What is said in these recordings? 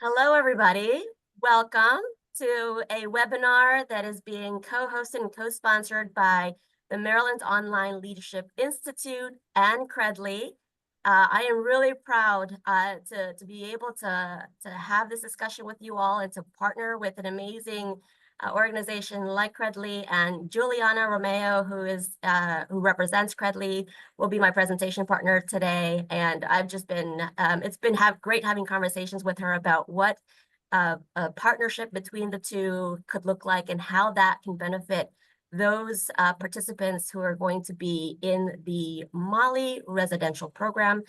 Hello, everybody. Welcome to a webinar that is being co-hosted and co-sponsored by the Maryland Online Leadership Institute and Credly. I am really proud to be able to have this discussion with you all and to partner with an amazing organization like Credly, and Juliana Romeo, who represents Credly, will be my presentation partner today. And I've just been, it's been great having conversations with her about what a partnership between the two could look like and how that can benefit those participants who are going to be in the MOLLI residential program.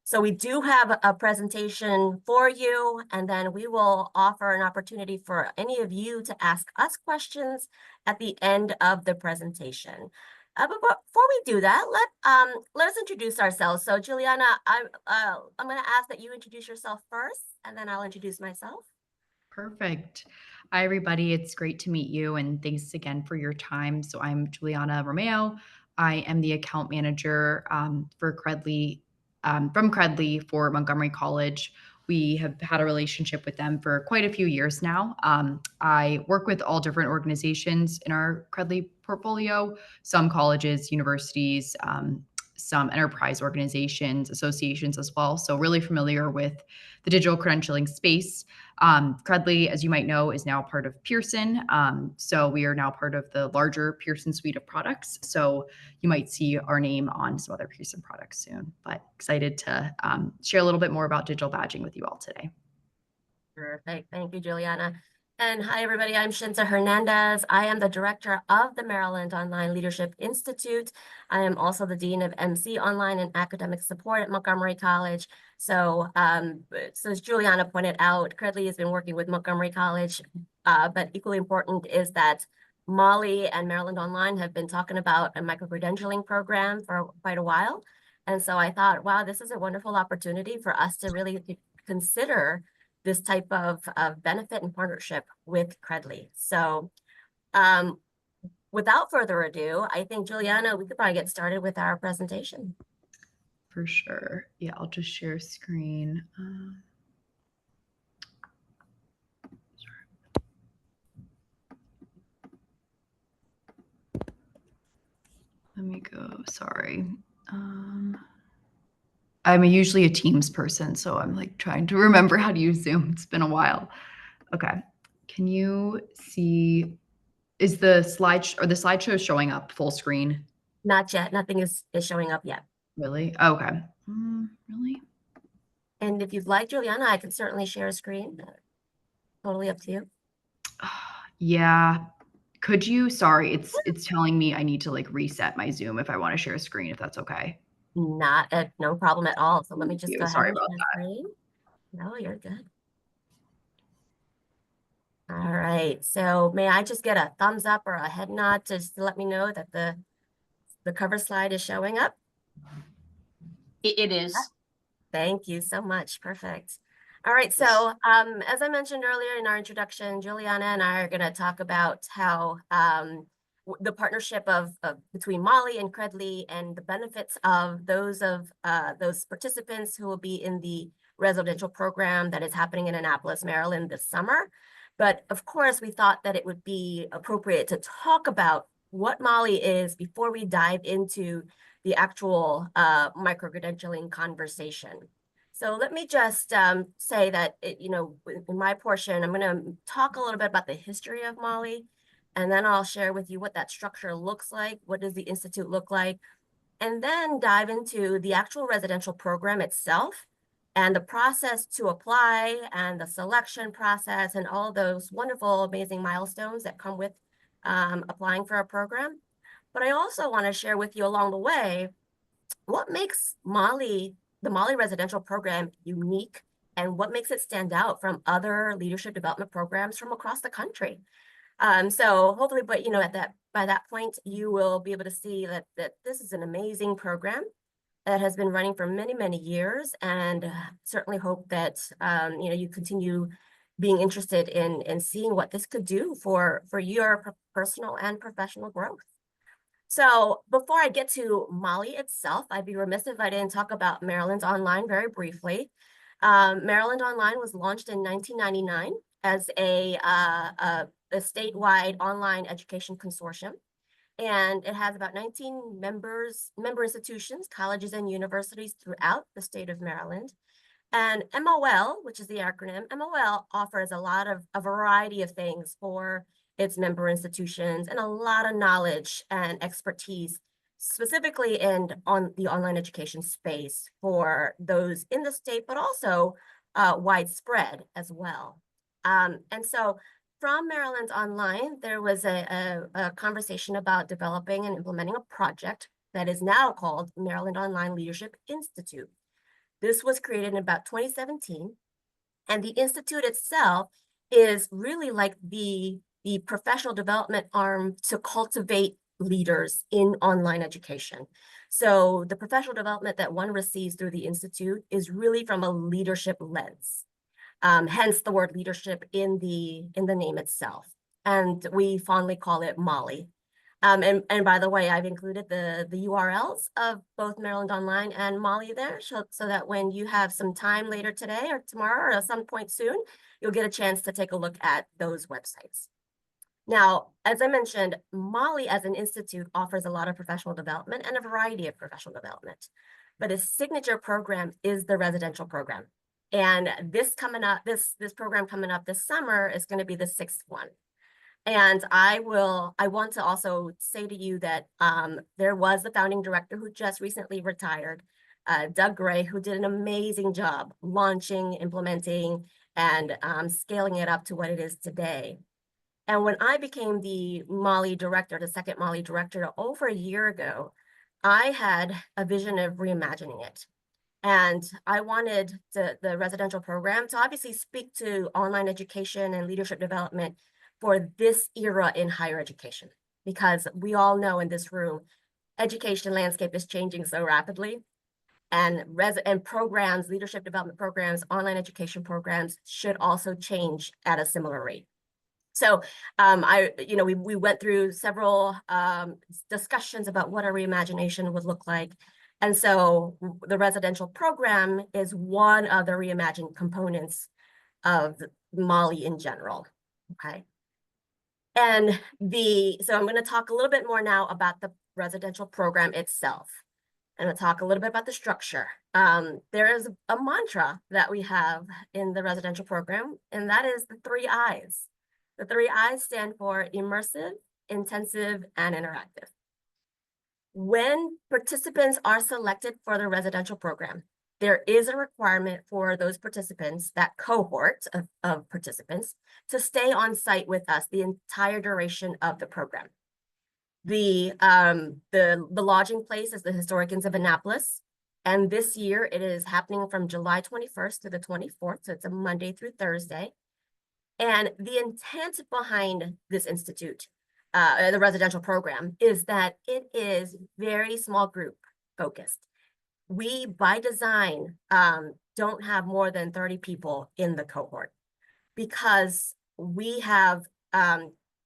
So we do have a presentation for you, and then we will offer an opportunity for any of you to ask us questions at the end of the presentation. But before we do that, let us introduce ourselves. So Juliana, I'm going to ask that you introduce yourself first, and then I'll introduce myself. Perfect. Hi, everybody. It's great to meet you, and thanks again for your time. So I'm Juliana Romeo. I am the account manager for Credly, from Credly for Montgomery College. We have had a relationship with them for quite a few years now. I work with all different organizations in our Credly portfolio, some colleges, universities, some enterprise organizations, associations as well. So really familiar with the digital credentialing space. Credly, as you might know, is now part of Pearson. So we are now part of the larger Pearson suite of products. So you might see our name on some other Pearson products soon, but excited to share a little bit more about digital badging with you all today. Perfect. Thank you, Juliana. And hi, everybody. I'm Shinta Hernandez. I am the director of the Maryland Online Leadership Institute. I am also the dean of MC Online and Academic Support at Montgomery College. So as Juliana pointed out, Credly has been working with Montgomery College, but equally important is that MOLLI and Maryland Online have been talking about a micro-credentialing program for quite a while. And so I thought, wow, this is a wonderful opportunity for us to really consider this type of benefit and partnership with Credly. So without further ado, I think, Juliana, we could probably get started with our presentation. For sure. Yeah, I'll just share screen. Let me go. Sorry. I'm usually a Teams person, so I'm like trying to remember how to use Zoom. It's been a while. Okay. Can you see, is the slideshow showing up full screen? Not yet. Nothing is showing up yet. Really? Okay. Really? And if you'd like, Juliana, I can certainly share a screen. Totally up to you. Yeah. Could you, sorry, it's telling me I need to like reset my Zoom if I want to share a screen, if that's okay. No problem at all. So let me Thank just you. go ahead Sorry and about share that. screen. No, you're good. All right. So may I just get a thumbs up or a head nod just to let me know that the cover slide is showing up? It is. Thank you so much. Perfect. All right. So as I mentioned earlier in our introduction, Juliana and I are going to talk about how the partnership between MOLLI and Credly and the benefits of those participants who will be in the residential program that is happening in Annapolis, Maryland this summer. But of course, we thought that it would be appropriate to talk about what MOLLI is before we dive into the actual micro-credentialing conversation. So let me just say that, in my portion, I'm going to talk a little bit about the history of MOLLI, and then I'll share with you what that structure looks like, what does the Institute look like, and then dive into the actual residential program itself and the process to apply and the selection process and all those wonderful, amazing milestones that come with applying for a program. But I also want to share with you along the way what makes MOLLI, the MOLLI residential program, unique and what makes it stand out from other leadership development programs from across the country. So hopefully, but by that point, you will be able to see that this is an amazing program that has been running for many, many years, and certainly hope that you continue being interested in seeing what this could do for your personal and professional growth. So before I get to MOLLI itself, I'd be remiss if I didn't talk about Maryland's Online very briefly. Maryland Online was launched in 1999 as a statewide online education consortium. And it has about 19 member institutions, colleges and universities throughout the state of Maryland. And MOL, which is the acronym, MOL offers a variety of things for its member institutions and a lot of knowledge and expertise, specifically on the online education space for those in the state, but also widespread as well. And so from Maryland Online, there was a conversation about developing and implementing a project that is now called Maryland Online Leadership Institute. This was created in about 2017, and the Institute itself is really like the professional development arm to cultivate leaders in online education. So the professional development that one receives through the Institute is really from a leadership lens. Hence the word leadership in the name itself. And we fondly call it MOLLI. And by the way, I've included the URLs of both Maryland Online and MOLLI there, so that when you have some time later today or tomorrow or at some point soon, you'll get a chance to take a look at those websites. Now, as I mentioned, MOLLI as an institute offers a lot of professional development and a variety of professional development, but its signature program is the residential program. And this program coming up this summer is going to be the 6th one. And I want to also say to you that there was the founding director who just recently retired, Doug Gray, who did an amazing job launching, implementing, and scaling it up to what it is today. And when I became the MOLLI director, the second MOLLI director over a year ago, I had a vision of reimagining it. And I wanted the residential program to obviously speak to online education and leadership development for this era in higher education, because we all know in this room, education landscape is changing so rapidly, and programs, leadership development programs, online education programs should also change at a similar rate. So we went through several discussions about what a reimagination would look like. And so the residential program is one of the reimagined components of MOLLI in general, okay? And so I'm going to talk a little bit more now about the residential program itself. I'm going to talk a little bit about the structure. There is a mantra that we have in the residential program, and that is the 3 I's. The 3 I's stand for immersive, intensive, and interactive. When participants are selected for the residential program, there is a requirement for those participants, that cohort of participants, to stay on site with us the entire duration of the program. The lodging place is the Historic Inns of Annapolis, and this year it is happening from July 21st to the 24th, so it's a Monday through Thursday. And the intent behind this institute, the residential program, is that it is very small group focused. We, by design, don't have more than 30 people in the cohort, because we have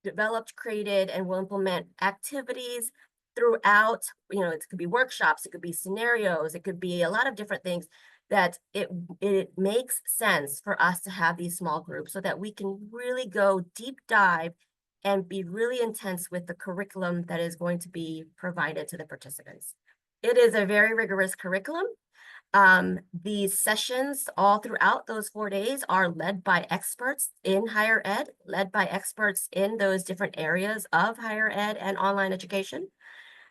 developed, created, and will implement activities throughout. It could be workshops, it could be scenarios, it could be a lot of different things, that it makes sense for us to have these small groups so that we can really go deep dive and be really intense with the curriculum that is going to be provided to the participants. It is a very rigorous curriculum. These sessions all throughout those 4 days are led by experts in higher ed, led by experts in those different areas of higher ed and online education.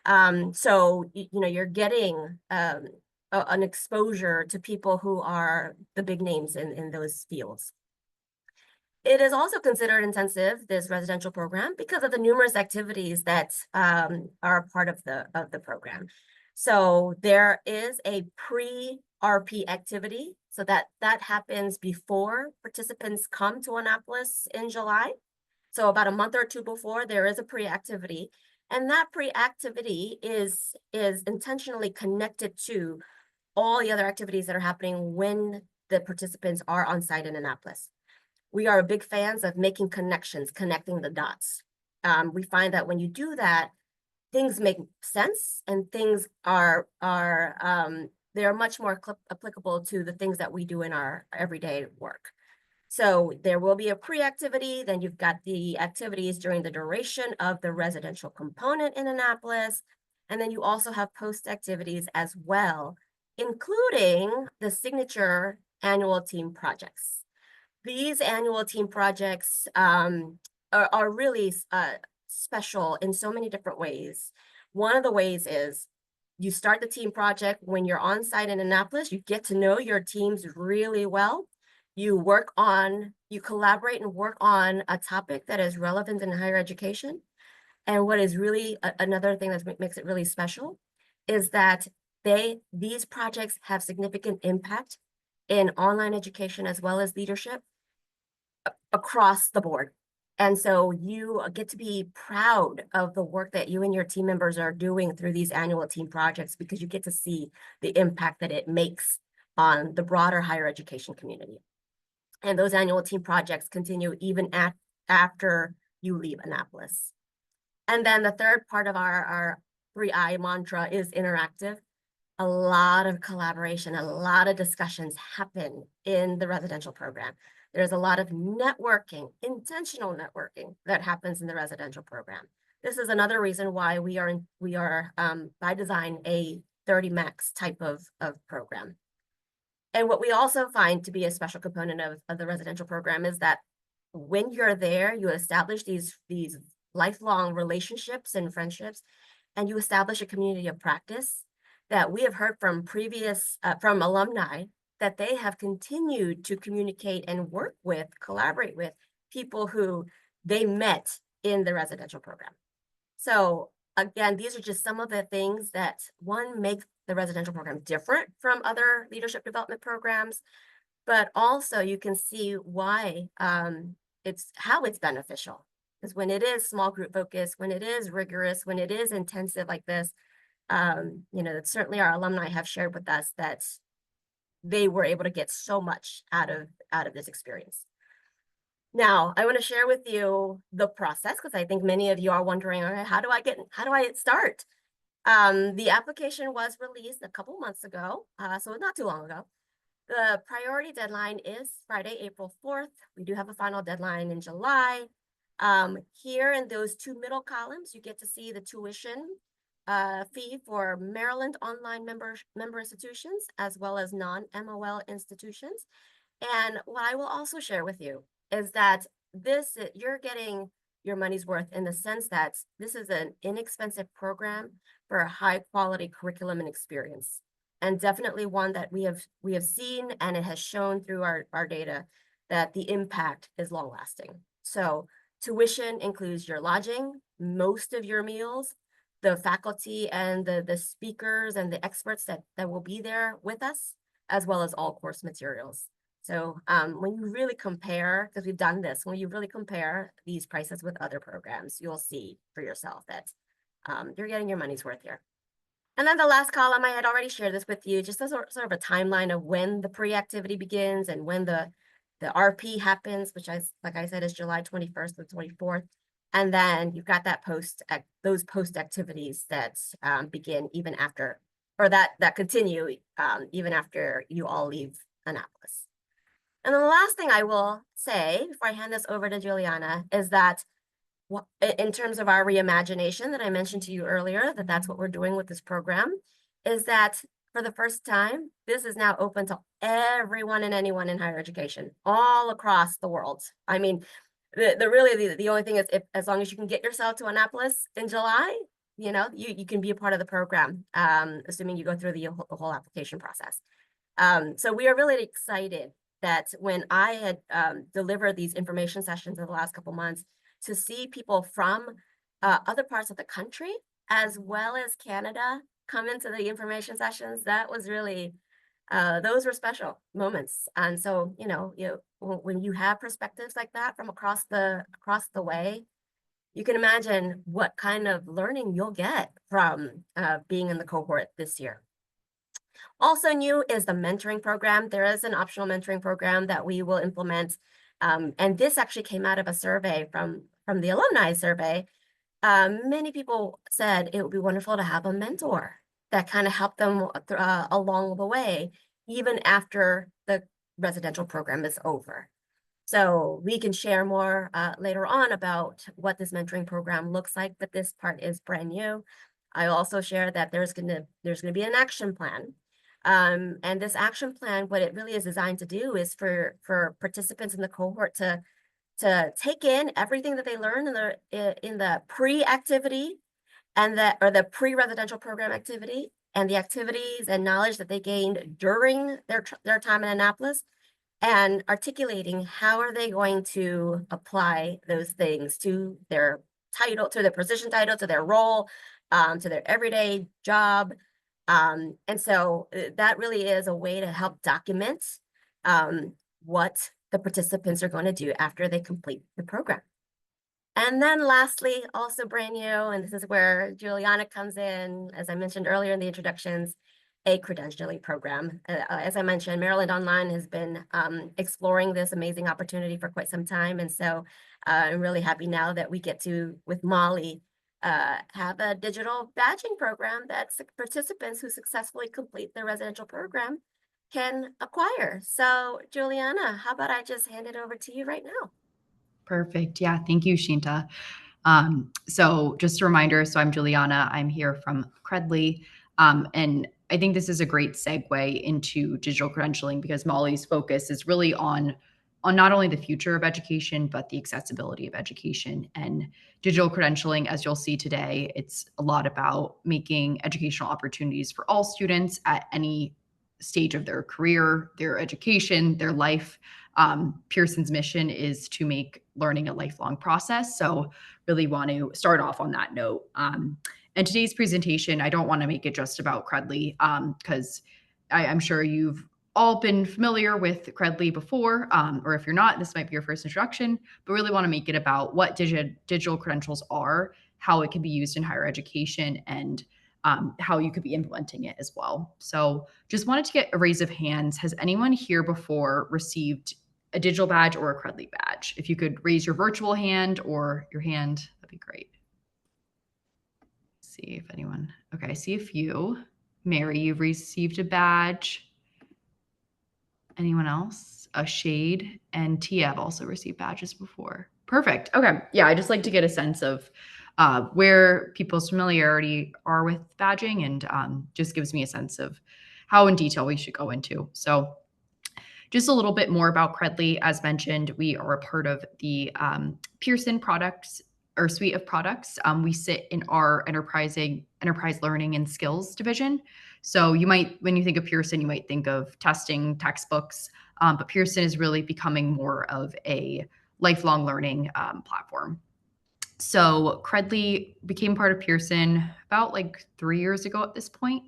So, you're getting an exposure to people who are the big names in those fields. It is also considered intensive, this residential program, because of the numerous activities that are a part of the program. So there is a pre-RP activity, so that happens before participants come to Annapolis in July. So about a month or two before, there is a pre-activity, and that pre-activity is intentionally connected to all the other activities that are happening when the participants are on site in Annapolis. We are big fans of making connections, connecting the dots. We find that when you do that, things make sense and things are they are much more applicable to the things that we do in our everyday work. So there will be a pre-activity, then you've got the activities during the duration of the residential component in Annapolis, and then you also have post activities as well, including the signature annual team projects. These annual team projects are really special in so many different ways. One of the ways is you start the team project when you're on site in Annapolis, you get to know your teams really well. You collaborate and work on a topic that is relevant in higher education. And what is really another thing that makes it really special is that these projects have significant impact in online education as well as leadership across the board. And so you get to be proud of the work that you and your team members are doing through these annual team projects, because you get to see the impact that it makes on the broader higher education community. And those annual team projects continue even after you leave Annapolis. And then the third part of our 3I mantra is interactive. A lot of collaboration, a lot of discussions happen in the residential program. There's a lot of networking, intentional networking that happens in the residential program. This is another reason why we are by design a 30 max type of program. And what we also find to be a special component of the residential program is that when you're there, you establish these lifelong relationships and friendships, and you establish a community of practice that we have heard from from alumni, that they have continued to communicate and work with, collaborate with people who they met in the residential program. So again, these are just some of the things that make the residential program different from other leadership development programs, but also you can see why how it's beneficial. Because when it is small group focused, when it is rigorous, when it is intensive like this, certainly our alumni have shared with us that they were able to get so much out of this experience. Now, I want to share with you the process, because I think many of you are wondering, all right, how do I start? The application was released a couple months ago, so not too long ago. The priority deadline is Friday, April 4th. We do have a final deadline in July. Here in those two middle columns, you get to see the tuition fee for Maryland online member institutions, as well as non-MOL institutions. And what I will also share with you is that you're getting your money's worth in the sense that this is an inexpensive program for a high quality curriculum and experience, and definitely one that we have seen, and it has shown through our data that the impact is long lasting. So tuition includes your lodging, most of your meals, the faculty and the speakers and the experts that will be there with us, as well as all course materials. So when you really compare, because we've done this, when you really compare these prices with other programs, you'll see for yourself that you're getting your money's worth here. And then the last column, I had already shared this with you, just as sort of a timeline of when the pre-activity begins and when the RP happens, which like I said, is July 21st to 24th. And then you've got those post activities that begin even after, or that continue even after you all leave Annapolis. And then the last thing I will say before I hand this over to Juliana is that in terms of our reimagination that I mentioned to you earlier, that's what we're doing with this program, is that for the first time, this is now open to everyone and anyone in higher education all across the world. I mean, the only thing is, as long as you can get yourself to Annapolis in July, you can be a part of the program, assuming you go through the whole application process. So we are really excited that when I had delivered these information sessions in the last couple months, to see people from other parts of the country, as well as Canada, come into the information sessions, that was really, those were special moments. And so, when you have perspectives like that from across the way, you can imagine what kind of learning you'll get from being in the cohort this year. Also new is the mentoring program. There is an optional mentoring program that we will implement. And this actually came out of a survey from the alumni survey. Many people said it would be wonderful to have a mentor. that kind of help them along the way, even after the residential program is over. So we can share more later on about what this mentoring program looks like, but this part is brand new. I also share that there's gonna be an action plan. And this action plan, what it really is designed to do is for participants in the cohort to take in everything that they learn in the pre-activity and the pre-residential program activity, and the activities and knowledge that they gained during their time in Annapolis, and articulating how are they going to apply those things to their title, to their position title, to their role, to their everyday job. And so that really is a way to help document what the participants are going to do after they complete the program. And then lastly, also brand new, and this is where Juliana comes in, as I mentioned earlier in the introductions, a credentialing program. As I mentioned, Maryland Online has been exploring this amazing opportunity for quite some time. And so I'm really happy now that we get to, with MOLLI, have a digital badging program that participants who successfully complete their residential program can acquire. So Juliana, how about I just hand it over to you right now? Perfect. Yeah. Thank you, Shinta. So just a reminder, so I'm Juliana. I'm here from Credly. And I think this is a great segue into digital credentialing because MOLLI's focus is really on not only the future of education, but the accessibility of education. And digital credentialing, as you'll see today, it's a lot about making educational opportunities for all students at any stage of their career, their education, their life. Pearson's mission is to make learning a lifelong process. So really want to start off on that note. And today's presentation, I don't want to make it just about Credly because I'm sure you've all been familiar with Credly before, or if you're not, this might be your first introduction, but really want to make it about what digital credentials are, how it can be used in higher education, and how you could be implementing it as well. So just wanted to get a raise of hands. Has anyone here before received a digital badge or a Credly badge? If you could raise your virtual hand or your hand, that'd be great. See if anyone, okay, I see a few. Mary, you've received a badge. Anyone else? A shade and Tia have also received badges before. Perfect. Okay. Yeah, I just like to get a sense of where people's familiarity are with badging, and just gives me a sense of how in detail we should go into. So just a little bit more about Credly. As mentioned, we are a part of the Pearson products or suite of products. We sit in our enterprise learning and skills division. So you might, when you think of Pearson, you might think of testing, textbooks, but Pearson is really becoming more of a lifelong learning platform. So Credly became part of Pearson about like 3 years ago at this point.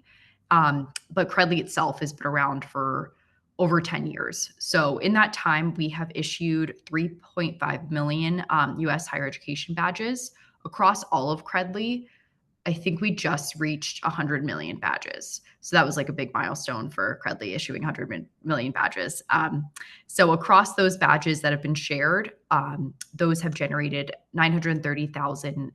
But Credly itself has been around for over 10 years. So in that time, we have issued 3.5 million US higher education badges across all of Credly. I think we just reached 100 million badges. So that was like a big milestone for Credly, issuing 100 million badges. So across those badges that have been shared, those have generated 930,000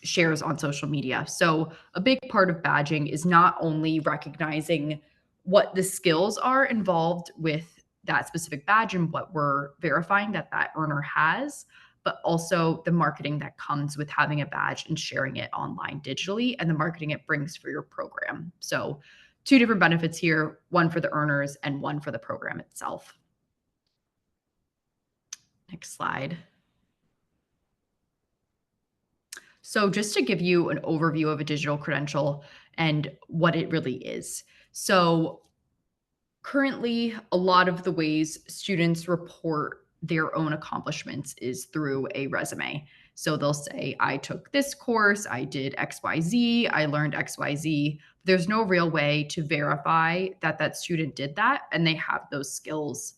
shares on social media. So a big part of badging is not only recognizing what the skills are involved with that specific badge and what we're verifying that earner has, but also the marketing that comes with having a badge and sharing it online digitally, and the marketing it brings for your program. So 2 different benefits here, one for the earners and one for the program itself. Next slide. So just to give you an overview of a digital credential and what it really is. So currently, a lot of the ways students report their own accomplishments is through a resume. So they'll say, I took this course, I did XYZ, I learned XYZ. There's no real way to verify that that student did that and they have those skills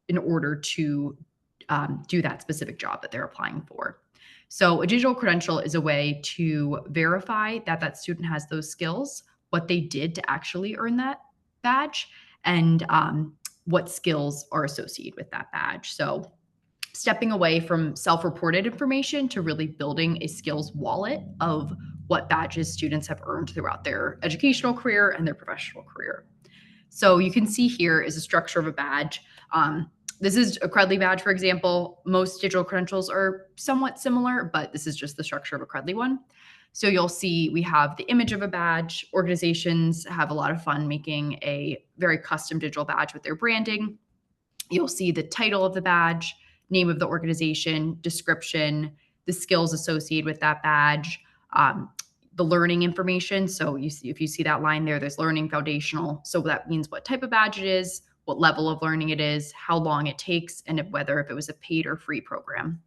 in order to do that specific job that they're applying for. So a digital credential is a way to verify that that student has those skills, what they did to actually earn that badge, and what skills are associated with that badge. So stepping away from self-reported information to really building a skills wallet of what badges students have earned throughout their educational career and their professional career. So you can see here is a structure of a badge. This is a Credly badge, for example. Most digital credentials are somewhat similar, but this is just the structure of a Credly one. So you'll see we have the image of a badge. Organizations have a lot of fun making a very custom digital badge with their branding. You'll see the title of the badge, name of the organization, description, the skills associated with that badge, the learning information. So you see, if you see that line there, there's learning foundational. So that means what type of badge it is, what level of learning it is, how long it takes, and whether if it was a paid or free program.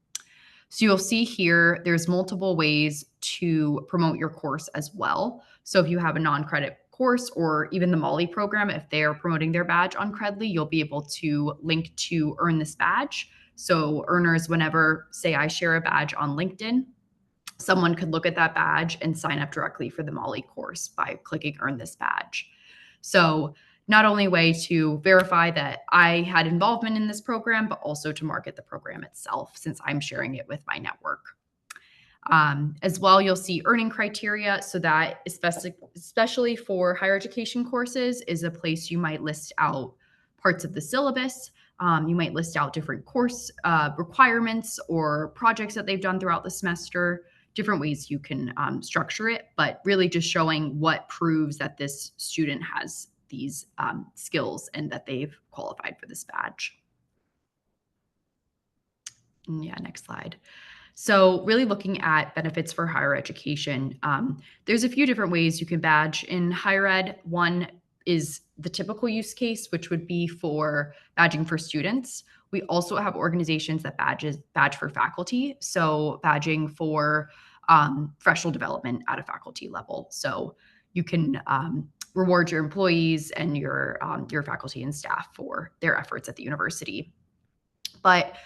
So you'll see here, there's multiple ways to promote your course as well. So if you have a non-credit course or even the MOLLI program, if they're promoting their badge on Credly, you'll be able to link to earn this badge. So earners, whenever, say I share a badge on LinkedIn, someone could look at that badge and sign up directly for the MOLLI course by clicking earn this badge. So not only a way to verify that I had involvement in this program, but also to market the program itself since I'm sharing it with my network. As well, you'll see earning criteria. So that especially for higher education courses is a place you might list out parts of the syllabus. You might list out different course requirements or projects that they've done throughout the semester, different ways you can structure it, but really just showing what proves that this student has these skills and that they've qualified for this badge. Yeah, next slide. So really looking at benefits for higher education, there's a few different ways you can badge in higher ed. One is the typical use case, which would be for badging for students. We also have organizations that badge for faculty. So badging for professional development at a faculty level. So you can reward your employees and your faculty and staff for their efforts at the university. But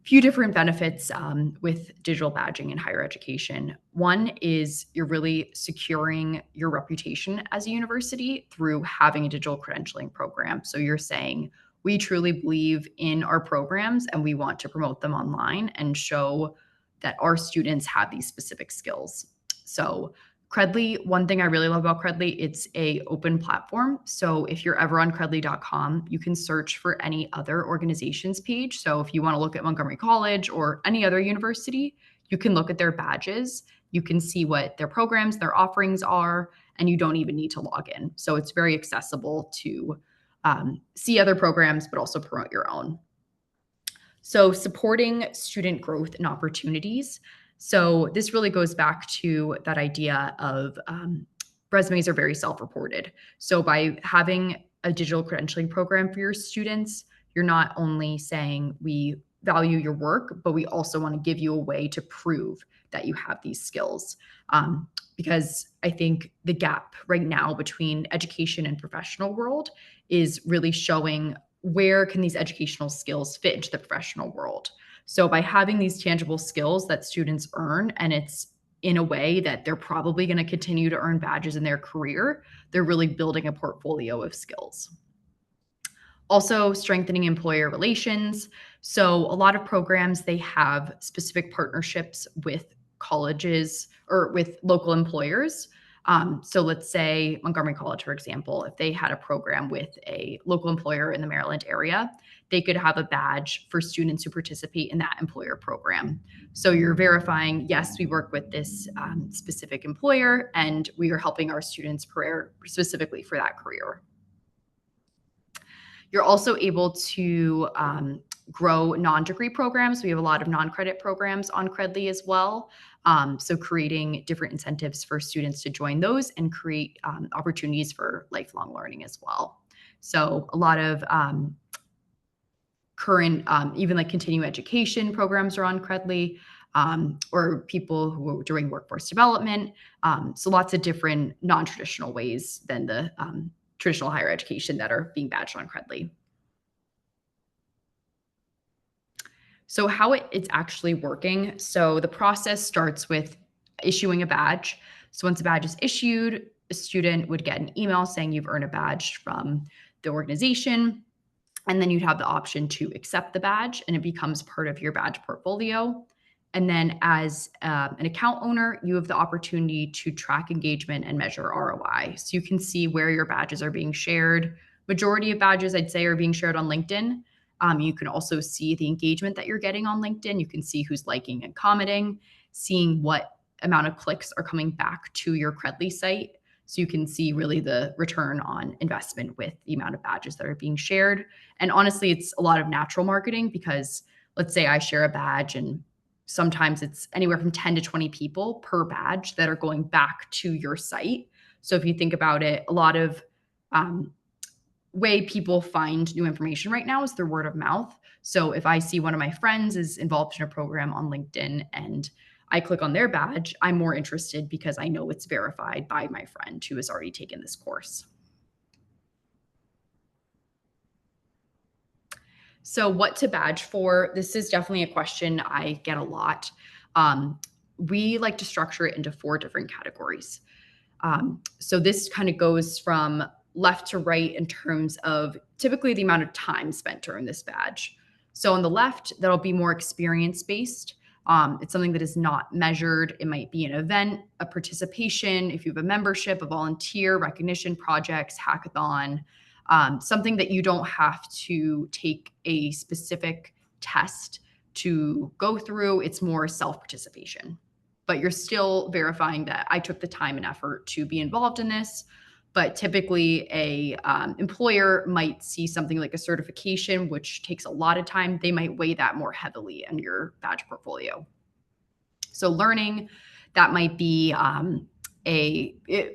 few different benefits with digital badging in higher education. One is you're really securing your reputation as a university through having a digital credentialing program. So you're saying, we truly believe in our programs and we want to promote them online and show that our students have these specific skills. So Credly, one thing I really love about Credly, it's a open platform. So if you're ever on credly.com, you can search for any other organization's page. So if you want to look at Montgomery College or any other university, you can look at their badges. You can see what their programs, their offerings are, and you don't even need to log in. So it's very accessible to see other programs, but also promote your own. So supporting student growth and opportunities. So this really goes back to that idea of resumes are very self-reported. So by having a digital credentialing program for your students, you're not only saying we value your work, but we also want to give you a way to prove that you have these skills. Because I think the gap right now between education and professional world is really showing where can these educational skills fit into the professional world. So by having these tangible skills that students earn, and it's in a way that they're probably going to continue to earn badges in their career, they're really building a portfolio of skills. Also strengthening employer relations. So a lot of programs, they have specific partnerships with colleges or with local employers. So let's say Montgomery College, for example, if they had a program with a local employer in the Maryland area, they could have a badge for students who participate in that employer program. So you're verifying, yes, we work with this specific employer and we are helping our students prepare specifically for that career. You're also able to grow non-degree programs. We have a lot of non-credit programs on Credly as well. So creating different incentives for students to join those and create opportunities for lifelong learning as well. So a lot of current, even like continuing education programs are on Credly, or people who are doing workforce development. So lots of different non-traditional ways than the traditional higher education that are being badged on Credly. So how it's actually working. So the process starts with issuing a badge. So once a badge is issued, a student would get an email saying you've earned a badge from the organization. And then you'd have the option to accept the badge and it becomes part of your badge portfolio. And then as an account owner, you have the opportunity to track engagement and measure ROI. So you can see where your badges are being shared. Majority of badges, I'd say, are being shared on LinkedIn. You can also see the engagement that you're getting on LinkedIn. You can see who's liking and commenting, seeing what amount of clicks are coming back to your Credly site. So you can see really the return on investment with the amount of badges that are being shared. And honestly, it's a lot of natural marketing because let's say I share a badge and sometimes it's anywhere from 10 to 20 people per badge that are going back to your site. So if you think about it, a lot of way people find new information right now is through word of mouth. So if I see one of my friends is involved in a program on LinkedIn and I click on their badge, I'm more interested because I know it's verified by my friend who has already taken this course. So what to badge for? This is definitely a question I get a lot. We like to structure it into 4 different categories. So this kind of goes from left to right in terms of typically the amount of time spent during this badge. So on the left, that'll be more experience-based. It's something that is not measured. It might be an event, a participation, if you have a membership, a volunteer, recognition projects, hackathon, something that you don't have to take a specific test to go through. It's more self-participation, but you're still verifying that I took the time and effort to be involved in this. But typically a employer might see something like a certification, which takes a lot of time. They might weigh that more heavily in your badge portfolio. So learning, that might be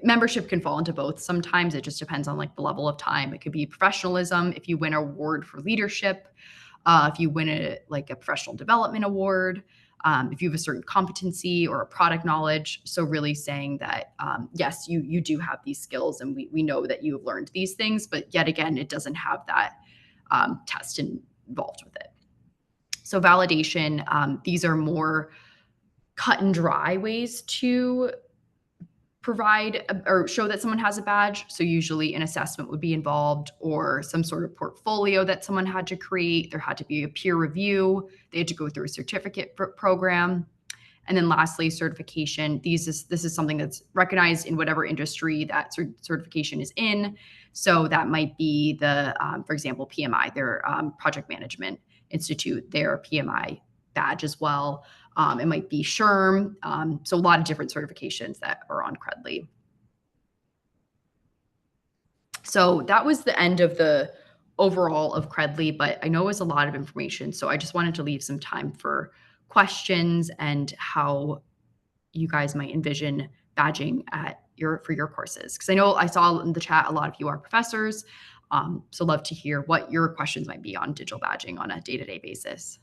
membership can fall into both. Sometimes it just depends on like the level of time. It could be professionalism. If you win an award for leadership, if you win a professional development award, if you have a certain competency or a product knowledge. So really saying that, yes, you do have these skills and we know that you have learned these things, but yet again, it doesn't have that test involved with it. So validation, these are more cut and dry ways to provide or show that someone has a badge. So usually an assessment would be involved or some sort of portfolio that someone had to create. There had to be a peer review. They had to go through a certificate program. And then lastly, certification. This is something that's recognized in whatever industry that certification is in. So that might be the, for example, PMI, their Project Management Institute, their PMI badge as well. It might be SHRM. So a lot of different certifications that are on Credly. So that was the end of the overall of Credly, but I know it was a lot of information. So I just wanted to leave some time for questions and how you guys might envision badging for your courses. Because I know I saw in the chat a lot of you are professors. So love to hear what your questions might be on digital badging on a day-to-day basis.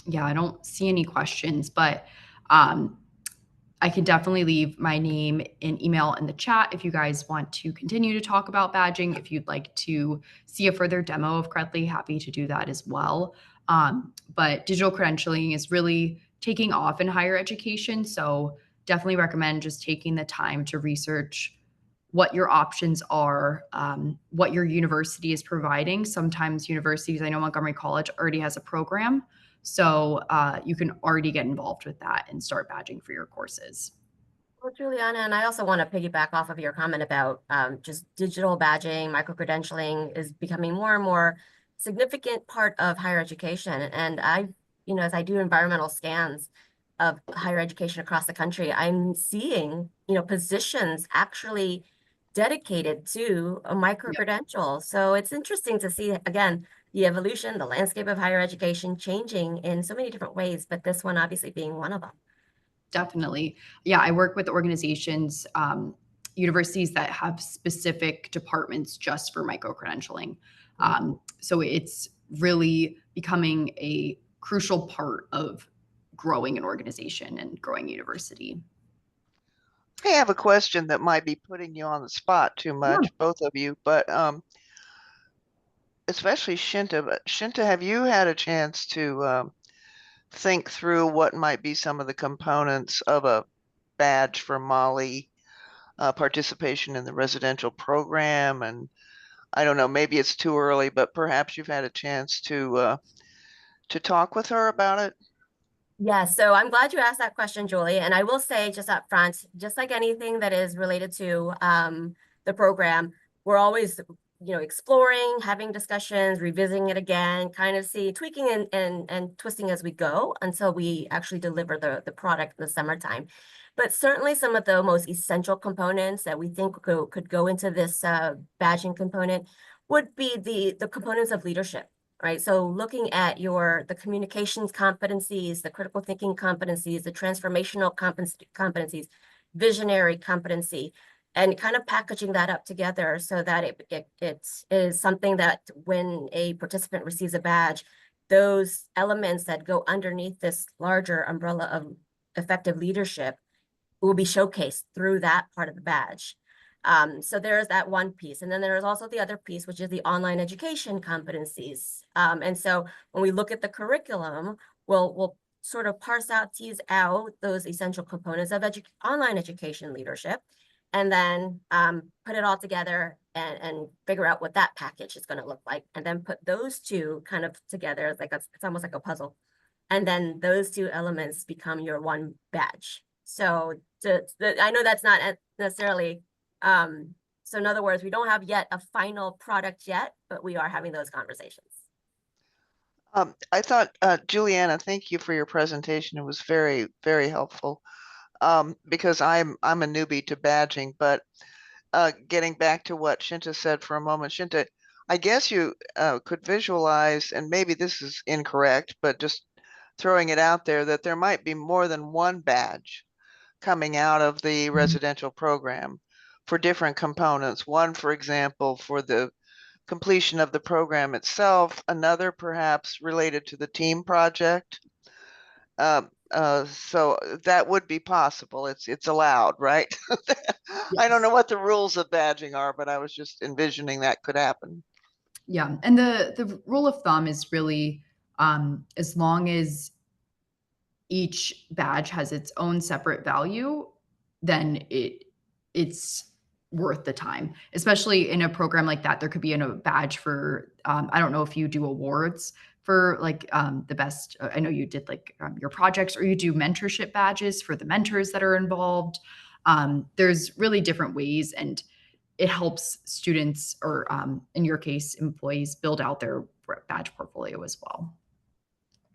Yeah, I don't see any questions, but I can definitely leave my name and email in the chat if you guys want to continue to talk about badging. If you'd like to see a further demo of Credly, happy to do that as well. But digital credentialing is really taking off in higher education. So definitely recommend just taking the time to research what your options are, what your university is providing. Sometimes universities, I know Montgomery College already has a program. So you can already get involved with that and start badging for your courses. Well, Juliana, and I also want to piggyback off of your comment about just digital badging, micro-credentialing is becoming more and more significant part of higher education. And as I do environmental scans of higher education across the country, I'm seeing, positions actually dedicated to a micro-credential. So it's interesting to see, again, the evolution, the landscape of higher education changing in so many different ways, but this one obviously being one of them. Definitely. Yeah, I work with organizations, universities that have specific departments just for micro-credentialing. So it's really becoming a crucial part of growing an organization and growing a university. I have a question that might be putting you on the spot too much, both of you, but especially Shinta, but Shinta, have you had a chance to think through what might be some of the components of a badge for MOLLI participation in the residential program? And I don't know, maybe it's too early, but perhaps you've had a chance to talk with her about it. Yeah, so I'm glad you asked that question, Julie. And I will say just up front, just like anything that is related to the program, we're always, exploring, having discussions, revisiting it again, kind of tweaking and twisting as we go until we actually deliver the product in the summertime. But certainly some of the most essential components that we think could go into this badging component would be the components of leadership. Right. So looking at the communications competencies, the critical thinking competencies, the transformational competencies, visionary competency, and kind of packaging that up together so that it is something that when a participant receives a badge, those elements that go underneath this larger umbrella of effective leadership will be showcased through that part of the badge. So there's that one piece. And then there's also the other piece, which is the online education competencies. And so when we look at the curriculum, we'll sort of tease out those essential components of online education leadership, and then put it all together and figure out what that package is going to look like. And then put those two kind of together, it's almost like a puzzle. And then those two elements become your one badge. So I know that's not necessarily so in other words, we don't have yet a final product yet, but we are having those conversations. I thought, Juliana, thank you for your presentation. It was very, very helpful because I'm a newbie to badging, but getting back to what Shinta said for a moment, Shinta, I guess you could visualize, and maybe this is incorrect, but just throwing it out there, that there might be more than one badge coming out of the residential program for different components. One, for example, for the completion of the program itself, another perhaps related to the team project. So that would be possible. It's allowed, right? I don't know what the rules of badging are, but I was just envisioning that could happen. Yeah, and the rule of thumb is really as long as each badge has its own separate value, then it's worth the time. Especially in a program like that, there could be a badge for I don't know if you do awards for like the best. I know you did like your projects, or you do mentorship badges for the mentors that are involved. There's really different ways, and it helps students, or in your case, employees, build out their badge portfolio as well.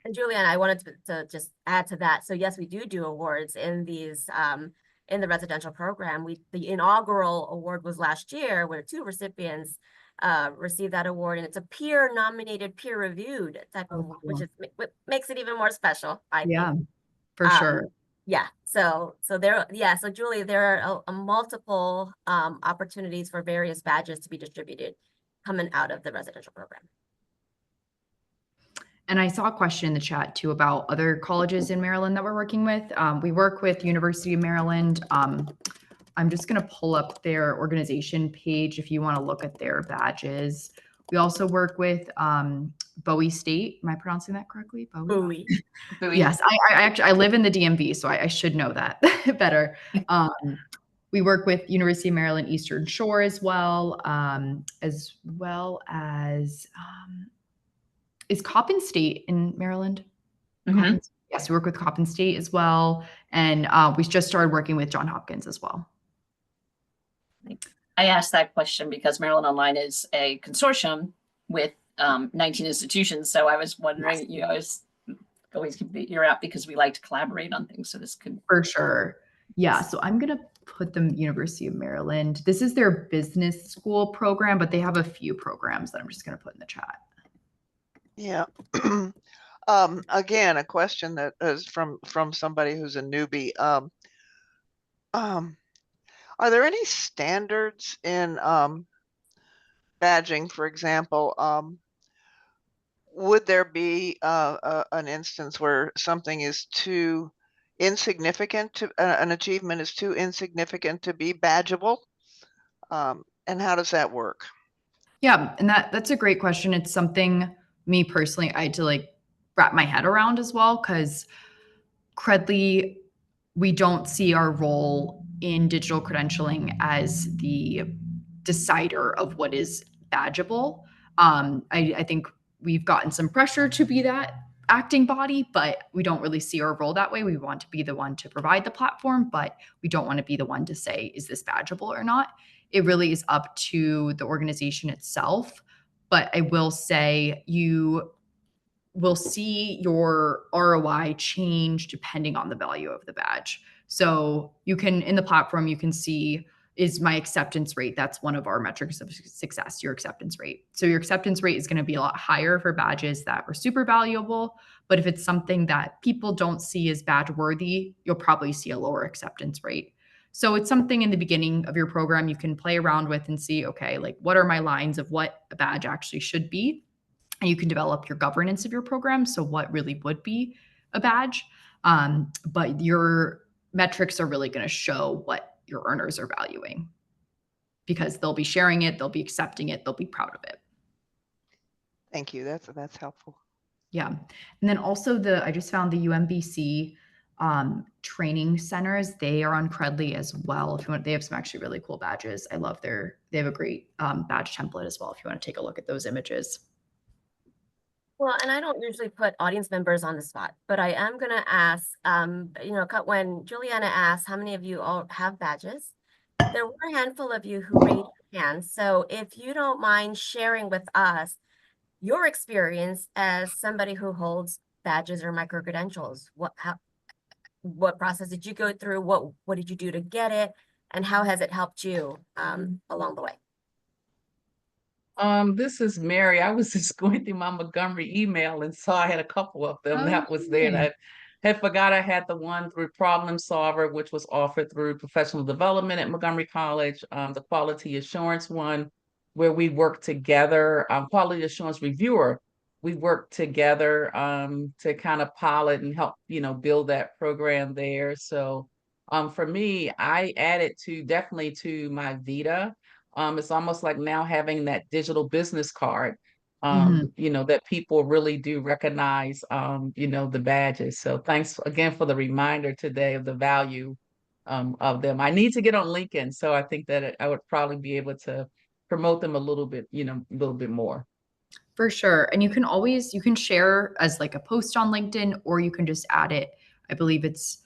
And Juliana, I wanted to just add to that. So yes, we do awards in these in the residential program. The inaugural award was last year, where 2 recipients received that award, and it's a peer nominated, peer reviewed type of award, which makes it even more special, I think. Yeah, for sure. Yeah. So Julie, there are multiple opportunities for various badges to be distributed coming out of the residential program. And I saw a question in the chat too about other colleges in Maryland that we're working with. We work with University of Maryland. I'm just going to pull up their organization page if you want to look at their badges. We also work with Bowie State. Am I pronouncing that correctly? Bowie. Yes, I actually live in the DMV, so I should know that better. We work with University of Maryland Eastern Shore as well as is Coppin State in Maryland? Mm-hmm. Yes, we work with Coppin State as well. And we just started working with Johns Hopkins as well. I asked that question because Maryland Online is a consortium with 19 institutions. So I was wondering, yes. Always keep the ear out because we like to collaborate on things. So this could. For sure. Yeah. So I'm going to put them University of Maryland. This is their business school program, but they have a few programs that I'm just going to put in the chat. Yeah. Again, a question that is from somebody who's a newbie. Are there any standards in badging, for example? Would there be an instance where something is too insignificant to an achievement is too insignificant to be badgeable? And how does that work? Yeah, and that's a great question. It's something me personally I had to like wrap my head around as well, because Credly, we don't see our role in digital credentialing as the decider of what is badgeable. I think we've gotten some pressure to be that acting body, but we don't really see our role that way. We want to be the one to provide the platform, but we don't want to be the one to say, is this badgeable or not? It really is up to the organization itself. But I will say you will see your ROI change depending on the value of the badge. So you can, in the platform, you can see, is my acceptance rate? That's one of our metrics of success, your acceptance rate. So your acceptance rate is going to be a lot higher for badges that are super valuable. But if it's something that people don't see as badge worthy, you'll probably see a lower acceptance rate. So it's something in the beginning of your program you can play around with and see, okay, like what are my lines of what a badge actually should be? And you can develop your governance of your program. So what really would be a badge? But your metrics are really going to show what your earners are valuing, because they'll be sharing it, they'll be accepting it, they'll be proud of it. Thank you. That's helpful. Yeah. And then also I just found the UMBC training centers. They are on Credly as well. If you want, they have some actually really cool badges. I love they have a great badge template as well, if you want to take a look at those images. Well, and I don't usually put audience members on the spot, but I am going to ask, when Juliana asked how many of you all have badges, there were a handful of you who raised your hands. So if you don't mind sharing with us your experience as somebody who holds badges or micro-credentials, what process did you go through? What did you do to get it? And how has it helped you along the way? This is Mary. I was just going through my Montgomery email and saw I had a couple of them that was there. And I had forgot I had the one through Problem Solver, which was offered through professional development at Montgomery College. The quality assurance one, where we worked together, quality assurance reviewer. We worked together to kind of pilot and help, build that program there. So for me, I added definitely to my Vita. It's almost like now having that digital business card, that people really do recognize, the badges. So thanks again for the reminder today of the value of them. I need to get on LinkedIn, so I think that I would probably be able to promote them a little bit, a little bit more. For sure. And you can share as like a post on LinkedIn, or you can just add it. I believe it's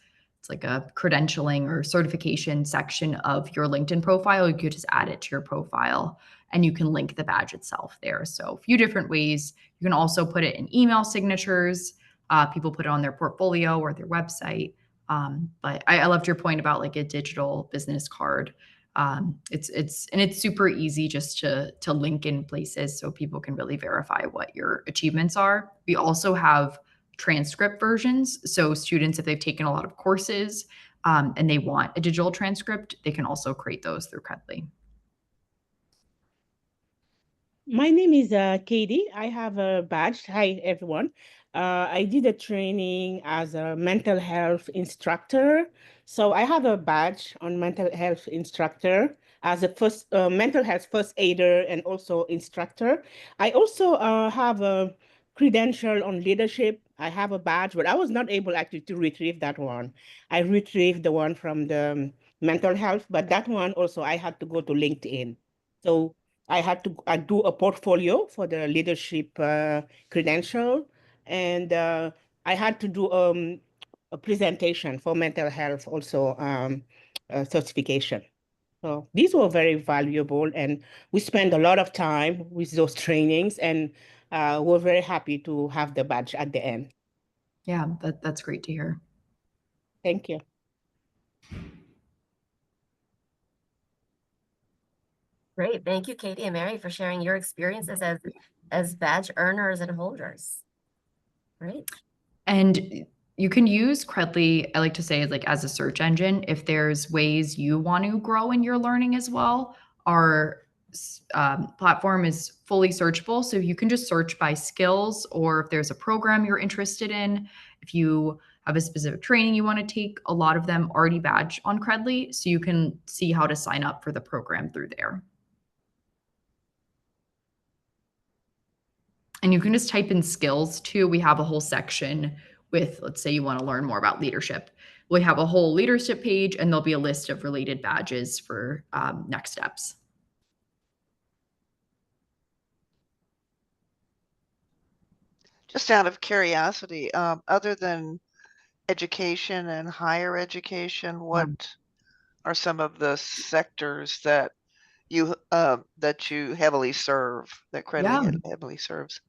like a credentialing or certification section of your LinkedIn profile. You could just add it to your profile and you can link the badge itself there. So a few different ways. You can also put it in email signatures. People put it on their portfolio or their website. But I loved your point about like a digital business card. It's super easy just to link in places so people can really verify what your achievements are. We also have transcript versions. So students, if they've taken a lot of courses and they want a digital transcript, they can also create those through Credly. My name is Katie. I have a badge. Hi, everyone. I did a training as a mental health instructor. So I have a badge on mental health instructor as a first mental health first aider and also instructor. I also have a credential on leadership. I have a badge, but I was not able actually to retrieve that one. I retrieved the one from the mental health, but that one also I had to go to LinkedIn. So I had to do a portfolio for the leadership credential, and I had to do a presentation for mental health also certification. So these were very valuable, and we spent a lot of time with those trainings, and we're very happy to have the badge at the end. Yeah, that's great to hear. Thank you. Great. Thank you, Katie and Mary, for sharing your experiences as badge earners and holders. Great. And you can use Credly, I like to say, like as a search engine. If there's ways you want to grow in your learning as well, our platform is fully searchable. So you can just search by skills, or if there's a program you're interested in, if you have a specific training you want to take, a lot of them already badge on Credly. So you can see how to sign up for the program through there. And you can just type in skills too. We have a whole section with, let's say you want to learn more about leadership. We have a whole leadership page, and there'll be a list of related badges for next steps. Just out of curiosity, other than education and higher education, what are some of the sectors that you heavily serve, that Yeah. Credly heavily serves?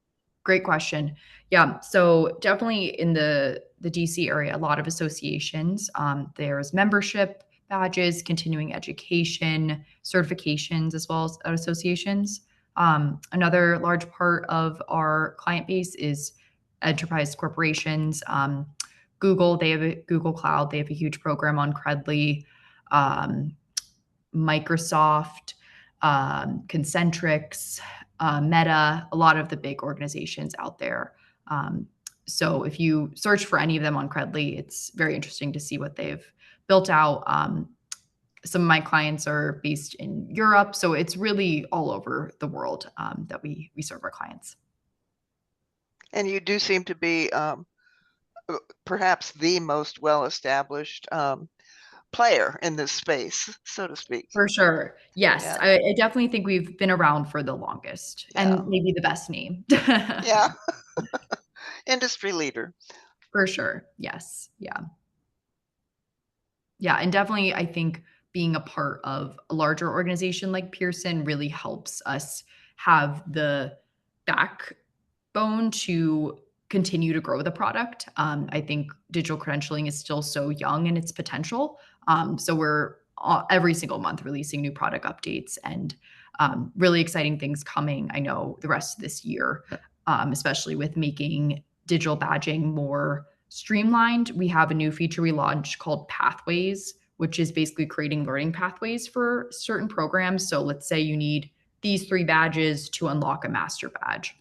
Great question. Yeah, so definitely in the DC area, a lot of associations. There's membership badges, continuing education, certifications, as well as associations. Another large part of our client base is enterprise corporations. Google, they have a Google Cloud. They have a huge program on Credly. Microsoft, Concentrix, Meta, a lot of the big organizations out there. So if you search for any of them on Credly, it's very interesting to see what they've built out. Some of my clients are based in Europe, so it's really all over the world that we serve our clients. And you do seem to be perhaps the most well-established player in this space, so to speak. For sure. Yes. Yeah. I definitely think we've been around for the longest Yeah. and maybe the best name. Yeah. Industry leader. For sure. Yes. Yeah. Yeah. And definitely, I think being a part of a larger organization like Pearson really helps us have the backbone to continue to grow the product. I think digital credentialing is still so young in its potential. So we're every single month releasing new product updates and really exciting things coming. I know the rest of this year, especially with making digital badging more streamlined. We have a new feature we launched called Pathways, which is basically creating learning pathways for certain programs. So let's say you need these 3 badges to unlock a master badge.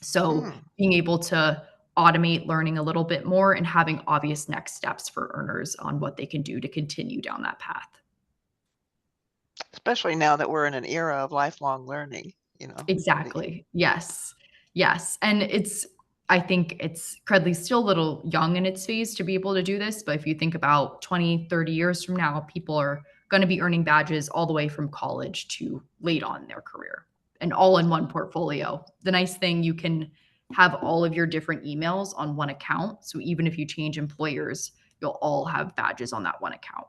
So being able to automate learning a little bit more and having obvious next steps for earners on what they can do to continue down that path. Especially now that we're in an era of lifelong learning, you know. Exactly. Yes. Yes. And I think Credly's still a little young in its phase to be able to do this. But if you think about 20, 30 years from now, people are going to be earning badges all the way from college to late on in their career and all in one portfolio. The nice thing, you can have all of your different emails on one account. So even if you change employers, you'll all have badges on that one account.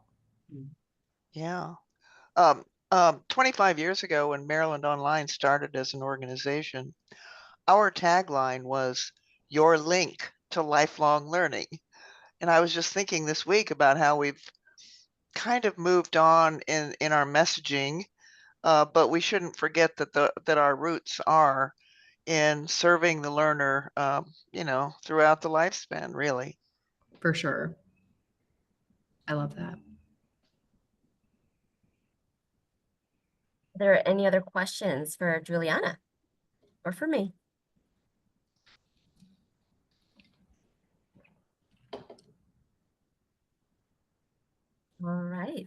Yeah. 25 years ago, when Maryland Online started as an organization, our tagline was "Your link to lifelong learning." And I was just thinking this week about how we've kind of moved on in our messaging, but we shouldn't forget that our roots are in serving the learner, throughout the lifespan, really. For sure. I love that. Are there any other questions for Juliana or for me? All right.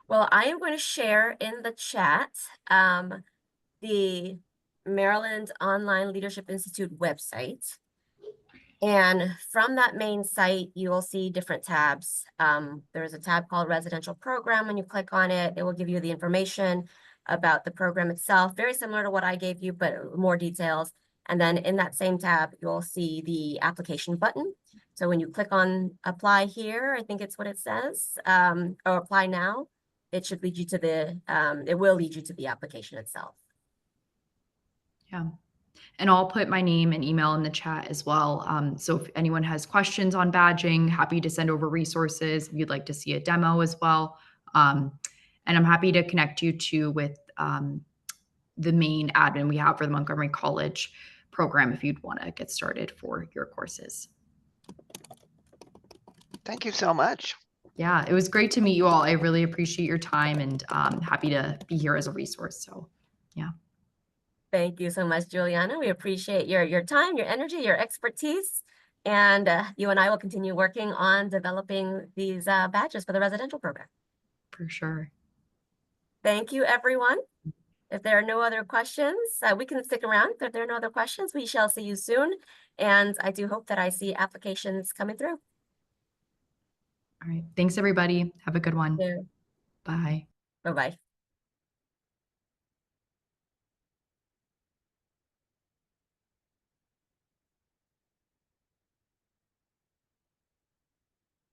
Well, I am going to share in the chat the Maryland Online Leadership Institute website. And from that main site, you will see different tabs. There's a tab called Residential Program. When you click on it, it will give you the information about the program itself, very similar to what I gave you, but more details. And then in that same tab, you'll see the application button. So when you click on apply here, I think it's what it says, or apply now, it should lead you to it will lead you to the application itself. Yeah. And I'll put my name and email in the chat as well. So if anyone has questions on badging, happy to send over resources. If you'd like to see a demo as well. And I'm happy to connect you with the main admin we have for the Montgomery College program if you'd want to get started for your courses. Thank you so much. Yeah, it was great to meet you all. I really appreciate your time and happy to be here as a resource. So, yeah. Thank you so much, Juliana. We appreciate your time, your energy, your expertise. And you and I will continue working on developing these badges for the residential program. For sure. Thank you, everyone. If there are no other questions, we can stick around. If there are no other questions, we shall see you soon. And I do hope that I see applications coming through. All right. Thanks, everybody. Have a good one. Yeah. Bye. Bye-bye.